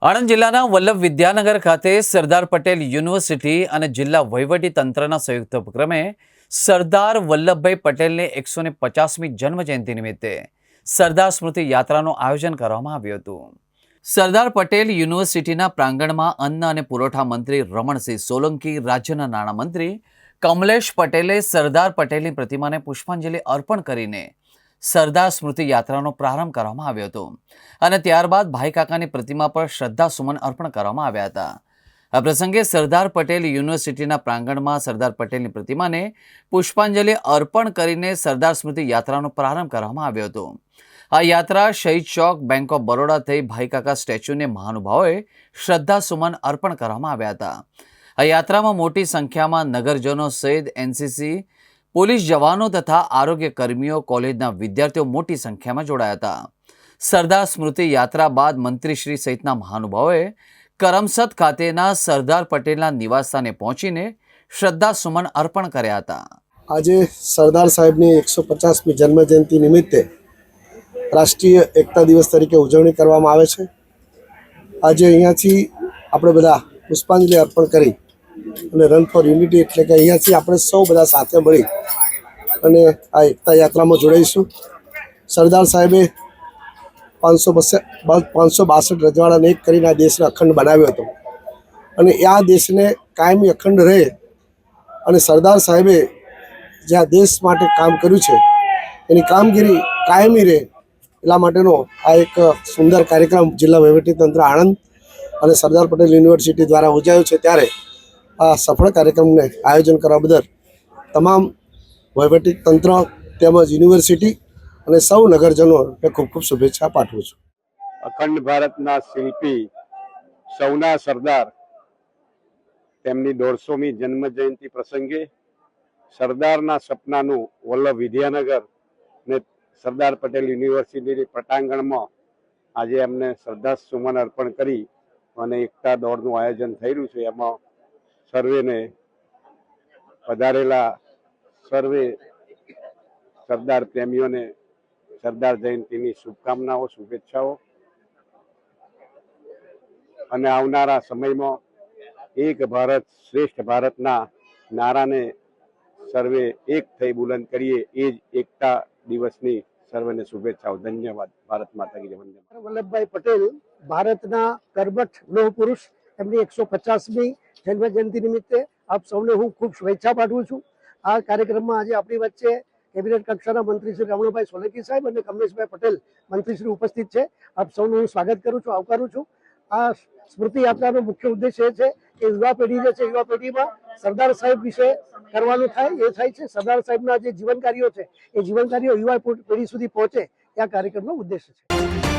આણંદ જિલ્લાના વલ્લભ વિદ્યાનગર ખાતે સરદાર પટેલ યુનિવર્સિટી અને જિલ્લા વહીવટી તંત્રના સંયુક્ત ઉપક્રમે સરદાર વલ્લભભાઈ પટેલની 150મી જન્મજયંતિ નિમિત્તે સરદાર સ્મૃતિ યાત્રાનું આયોજન કરવામાં આવ્યું હતું। સરદાર પટેલ યુનિવર્સિટીના પ્રાંગણમાં અન્ન અને પુરવઠા મંત્રી રમણસિંહ સોલંકી, રાજ્યના નાણામંત્રી કમલેશ પટેલે સરદાર પટેલની પ્રતિમાને પુષ્પાંજલિ અર્પણ કરીને સરદાર સ્મૃતિ યાત્રાનો પ્રારંભ કરવામાં આવ્યો હતો અને ત્યારબાદ ભાઈ કાકાની પ્રતિમા પર શ્રદ્ધાસુમન અર્પણ કરવામાં આવ્યા હતા। આ પ્રસંગે સરદાર પટેલ યુનિવર્સિટીના પ્રાંગણમાં સરદાર પટેલની પ્રતિમાને પુષ્પાંજલિ અર્પણ કરીને સરદાર સ્મૃતિ યાત્રાનો પ્રારંભ કરવામાં આવ્યો હતો। આ યાત્રા શહીદ ચોક, બેંક ઓફ બરોડા થઈ ભાઈ કાકા સ્ટેચ્યુને મહાનુભાવોએ શ્રદ્ધાસુમન અર્પણ કરવામાં આવ્યા હતા। આ યાત્રામાં મોટી સંખ્યામાં નગરજનો સહિત એનસીસી, પોલીસ જવાનો તથા આરોગ્ય કર્મીઓ, કોલેજના વિદ્યાર્થીઓ મોટી સંખ્યામાં જોડાયા હતા। સરદાર સ્મૃતિ યાત્રા બાદ મંત્રીશ્રી સહિતના મહાનુભાવોએ કરમસદ ખાતેના સરદાર પટેલના નિવાસસ્થાને પહોંચીને શ્રદ્ધાસુમન અર્પણ કર્યા હતા। આજે સરદાર સાહેબની 150મી જન્મજયંતિ નિમિત્તે રાષ્ટ્રીય એકતા દિવસ તરીકે ઉજવણી કરવામાં આવે છે। આજે અહીંયાથી આપણે બધા પુષ્પાંજલિ અર્પણ કરી અને રન ફોર યુનિટી એટલે કે અહીંયાથી આપણે સૌ બધા સાથે મળી અને આ એકતા યાત્રામાં જોડાઈશું। સરદાર સાહેબે 562 રજવાડાને એક કરીને આ દેશને અખંડ બનાવ્યો હતો અને આ દેશને કાયમી અખંડ રહે અને સરદાર સાહેબે જ્યાં દેશ માટે કામ કર્યું છે એની કામગીરી કાયમી રહે એટલા માટેનો આ એક સુંદર કાર્યક્રમ જિલ્લા વહીવટીતંત્ર આણંદ અને સરદાર પટેલ યુનિવર્સિટી દ્વારા યોજાયો છે। ત્યારે આ સફળ કાર્યક્રમને આયોજન કરવા બદલ તમામ વહીવટીતંત્ર તેમજ યુનિવર્સિટી અને સૌ નગરજનોને ખૂબ ખૂબ શુભેચ્છા પાઠવું છું। અખંડ ભારતના શિલ્પી, સૌના સરદાર, તેમની 150મી જન્મ જયંતિ પ્રસંગે સરદારના સપનાનું વલ્લભ વિદ્યાનગર ને સરદાર પટેલ યુનિવર્સિટી પટાંગણમાં આજે એમને શ્રદ્ધાસુમન અર્પણ કરી અને એકતા દોડનું આયોજન થઈ રહ્યું છે। એમાં સર્વેને પધારેલા સર્વે સરદાર પ્રેમીઓને સરદાર જયંતિની શુભકામનાઓ, શુભેચ્છાઓ અને આવનારા સમયમાં એક ભારત શ્રેષ્ઠ ભારતના નારાને સર્વે એક થઈ બુલંદ કરીએ એ જ એકતા દિવસની સર્વેને શુભેચ્છાઓ। ધન્યવાદ। ભારત માતા કી જય। વલ્લભભાઈ પટેલ ભારતના કર્મઠ લોહ પુરુષ, એમની 150મી જન્મ જયંતિ નિમિત્તે આપ સૌને હું ખૂબ શુભેચ્છા પાઠવું છું। આ કાર્યક્રમમાં આજે આપણી વચ્ચે કેબિનેટ કક્ષાના મંત્રી શ્રી રમણભાઈ સોલંકી સાહેબ અને કમલેશભાઈ પટેલ મંત્રીશ્રી ઉપસ્થિત છે। આપ સૌનું હું સ્વાગત કરું છું, આવકારું છું। આ સ્મૃતિ યાત્રાનો મુખ્ય ઉદ્દેશ એ છે કે યુવા પેઢી જે છે, યુવા પેઢીમાં સરદાર સાહેબ વિશે કરવાનું થાય છે। સરદાર સાહેબના જે જીવન કાર્યો છે એ જીવન કાર્યો યુવા પેઢી સુધી પહોંચે, એ આ કાર્યક્રમનો ઉદ્દેશ છે।